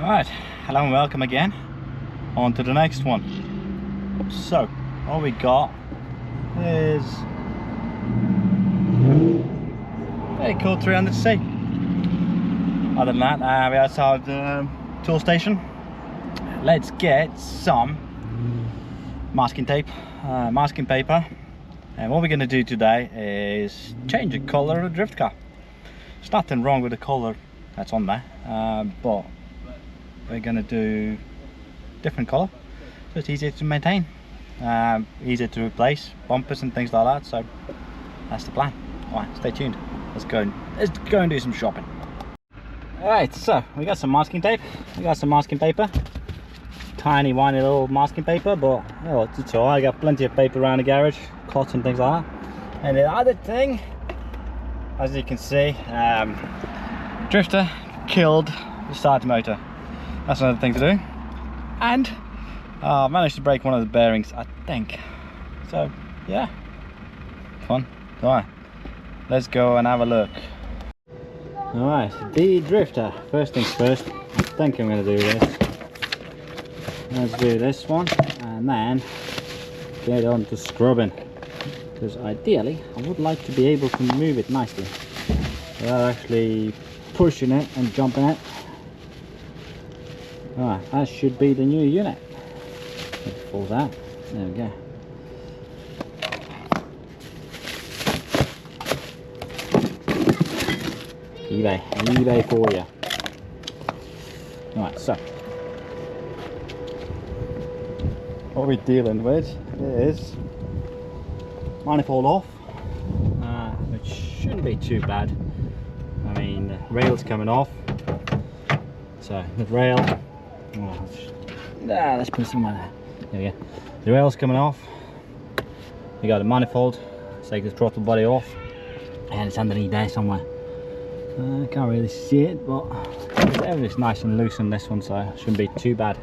Alright, hello and welcome again. On to the next one. So, all we got is very cool 300C. Other than that, we're outside the tool station. Let's get some masking tape, masking paper, and what we're going to do today is change the color of the drift car. There's nothing wrong with the color that's on there, but we're going to do different color so it's easier to maintain, easier to replace bumpers and things like that. So that's the plan. All right, stay tuned. Let's go and do some shopping. All right, so we got some masking tape, we got some masking paper, tiny whiny little masking paper, but oh, it's all right. I got plenty of paper around the garage, cuts and things like that. And the other thing, as you can see, drifter killed the starter motor. That's another thing to do. And I managed to break one of the bearings, I think. So yeah, fun. All right, let's go and have a look. All right, the drifter. First things first, I think I'm going to do this. Let's do this one and then get on to scrubbing, because ideally I would like to be able to move it nicely without actually pushing it and jumping it. Alright, that should be the new unit. It falls out. There we go. eBay for you. Alright, so what we're dealing with is manifold off, which shouldn't be too bad. I mean, the rail's coming off, so the rail, let's put some on there. There we go. The rail's coming off. We got a manifold, take the throttle body off, and it's underneath there somewhere. I can't really see it, but everything's nice and loose on this one, so it shouldn't be too bad.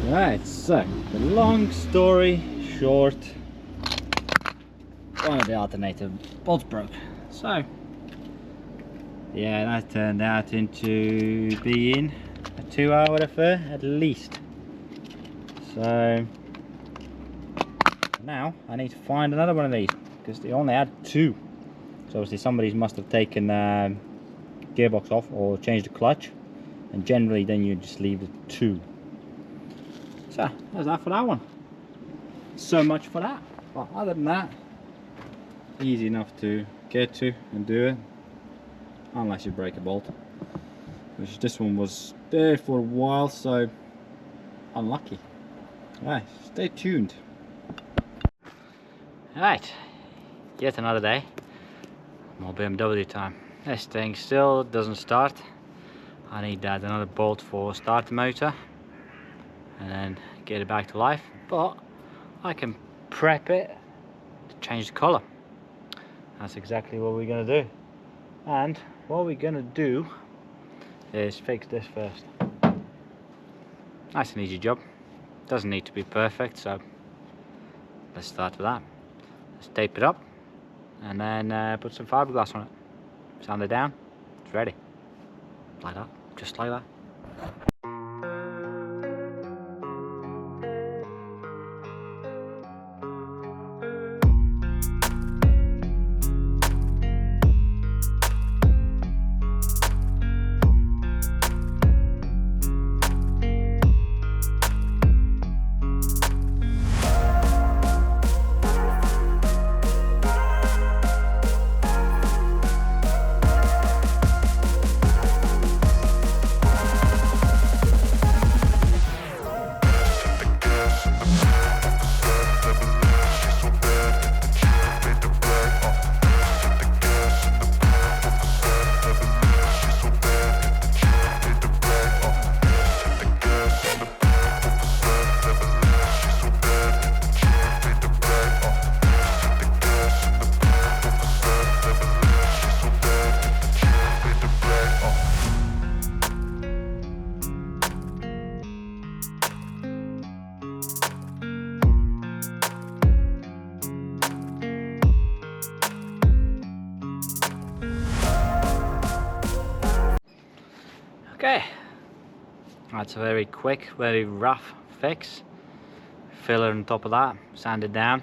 Right, so the long story short, one of the alternator bolts broke. So yeah, that turned out into being a 2-hour affair at least. So now I need to find another one of these, because they only had 2. So obviously somebody must have taken gearbox off or changed the clutch, and generally then you just leave the 2. So there's that for that one. So much for that. But other than that, easy enough to get to and do it, unless you break a bolt, which this one was there for a while, so unlucky. Right, stay tuned. Right, yet another day. More BMW time. This thing still doesn't start. I need to add another bolt for start the motor and then get it back to life, but I can prep it to change the colour. That's exactly what we're going to do. And what we're going to do is fix this first. Nice and easy job. Doesn't need to be perfect, so let's start with that. Let's tape it up and then put some fiberglass on it. Sand it down, it's ready. Like that, just like that. Okay, that's a very quick, very rough fix. Filler on top of that, sand it down,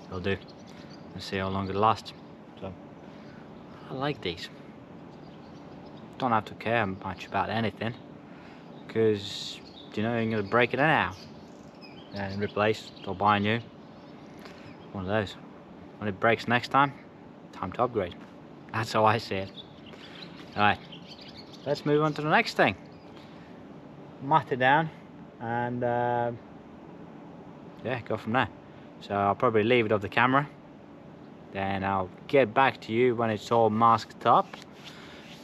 it'll do. Let's see how long it lasts. So, I like these. Don't have to care much about anything, because you know you're going to break it anyhow. And replace or buy new. One of those. When it breaks next time, time to upgrade. That's how I see it. Alright. Let's move on to the next thing. Mat it down and yeah, go from there. So I'll probably leave it off the camera, then I'll get back to you when it's all masked up,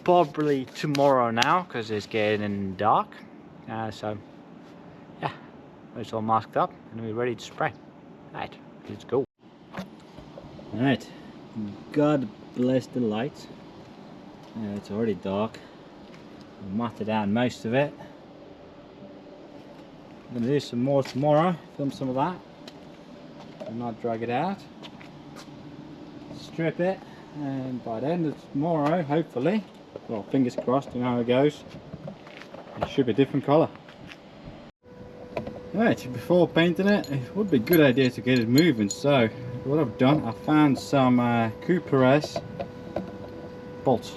probably tomorrow now because it's getting dark. So yeah, when it's all masked up and we're ready to spray. Right, let's go. Alright, God bless the lights. It's already dark. Matted down most of it. I'm going to do some more tomorrow, film some of that and not drag it out. Strip it, and by the end of tomorrow, hopefully, well, fingers crossed, you know how it goes, it should be a different colour. Right, before painting it, it would be a good idea to get it moving. So what I've done, I found some Cooper S bolts.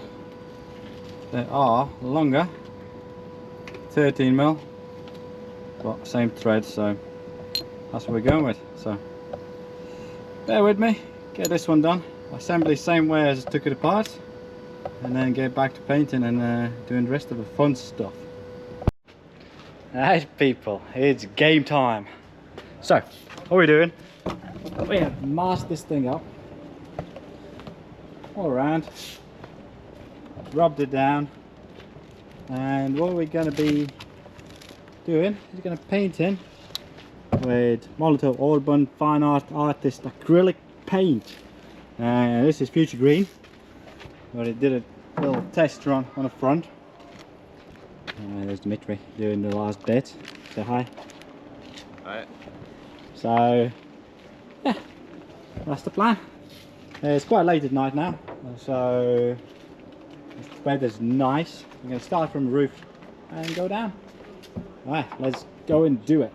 They are longer, 13mm, but same thread, so that's what we're going with. So bear with me, get this one done, assemble the same way as I took it apart, and then get back to painting and doing the rest of the fun stuff. Alright people, it's game time. So what we're doing, we have masked this thing up all around, rubbed it down, and what we're going to be doing is going to paint in with Molotov Urban Fine Art Artist acrylic paint. This is Future Green, but it did a little test run on the front. There's Dimitri doing the last bit. Say hi. Hi. So yeah, that's the plan. It's quite late at night now, so the weather's nice. I'm going to start from the roof and go down. Alright, let's go and do it.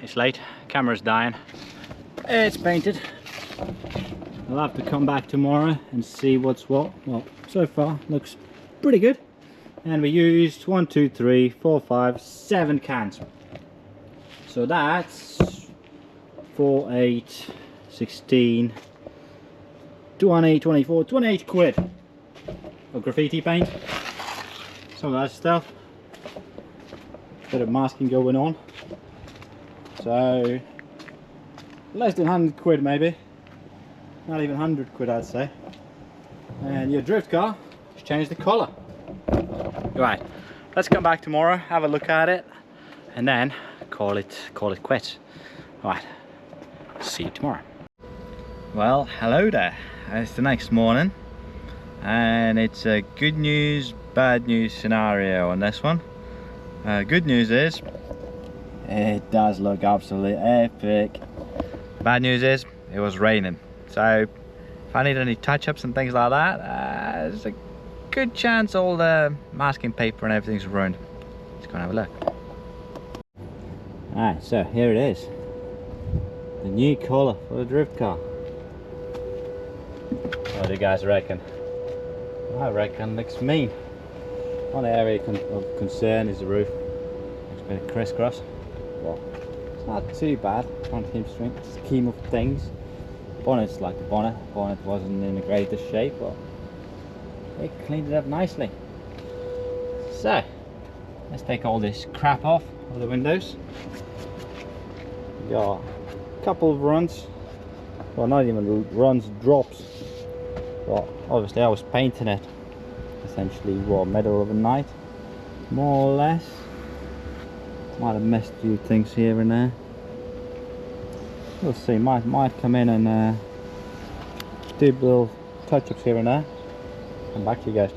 It's late, camera's dying. It's painted. I'll have to come back tomorrow and see what's what. Well, so far looks pretty good. And we used 1, 2, 3, 4, 5, 7 cans. So that's 4, 8, 16, 20, 24, 28 quid of graffiti paint. Some of that stuff. Bit of masking going on. So less than 100 quid maybe. Not even 100 quid I'd say. And your drift car has changed the colour. Right, let's come back tomorrow, have a look at it, and then call it quits. Right, see you tomorrow. Well, hello there. It's the next morning, and it's a good news, bad news scenario on this one. Good news is, it does look absolutely epic. Bad news is, it was raining. So, if I need any touch-ups and things like that, there's a good chance all the masking paper and everything's ruined. Let's go and have a look. Alright, so here it is. The new colour for the drift car. What do you guys reckon? I reckon looks mean. One area of concern is the roof. Looks a bit crisscross. Well, it's not too bad on the scheme of things. Bonnet's like the bonnet. Bonnet wasn't in the greatest shape, but they cleaned it up nicely. So let's take all this crap off of the windows. We got a couple of runs, well, not even runs, drops. Well, obviously I was painting it essentially middle of the night, more or less. Might have missed a few things here and there. We'll see. Might come in and do little touch-ups here and there. Come back to you guys.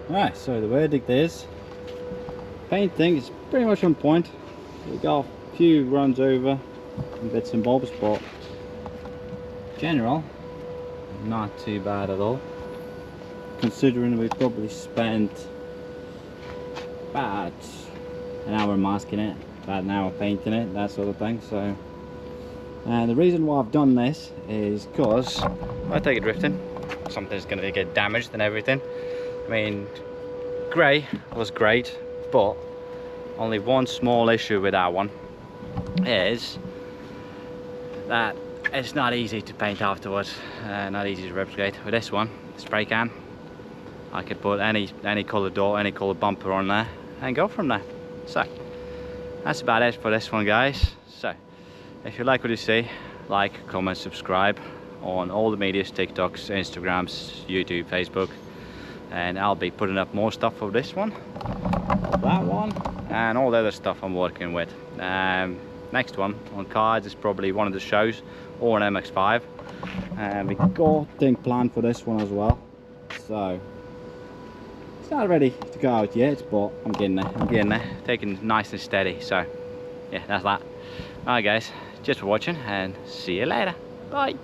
Alright, so the verdict is, painting is pretty much on point. We got a few runs over and bits and bobs, but general, not too bad at all. Considering we probably spent about an hour masking it, about an hour painting it, that sort of thing. So, and the reason why I've done this is because I take it drifting, something's going to get damaged and everything. I mean, grey was great, but only one small issue with that one is that it's not easy to paint afterwards, not easy to replicate. With this one, spray can, I could put any colour door, any colour bumper on there and go from there. So that's about it for this one, guys. So if you like what you see, like, comment, subscribe on all the medias, TikToks, Instagrams, YouTube, Facebook. And I'll be putting up more stuff for this one, that one, and all the other stuff I'm working with. Next one on cards is probably one of the shows or an MX-5, and we got thing planned for this one as well. So it's not ready to go out yet, but I'm getting there, taking it nice and steady. So yeah, that's that. Alright guys, just for watching, and see you later. Bye.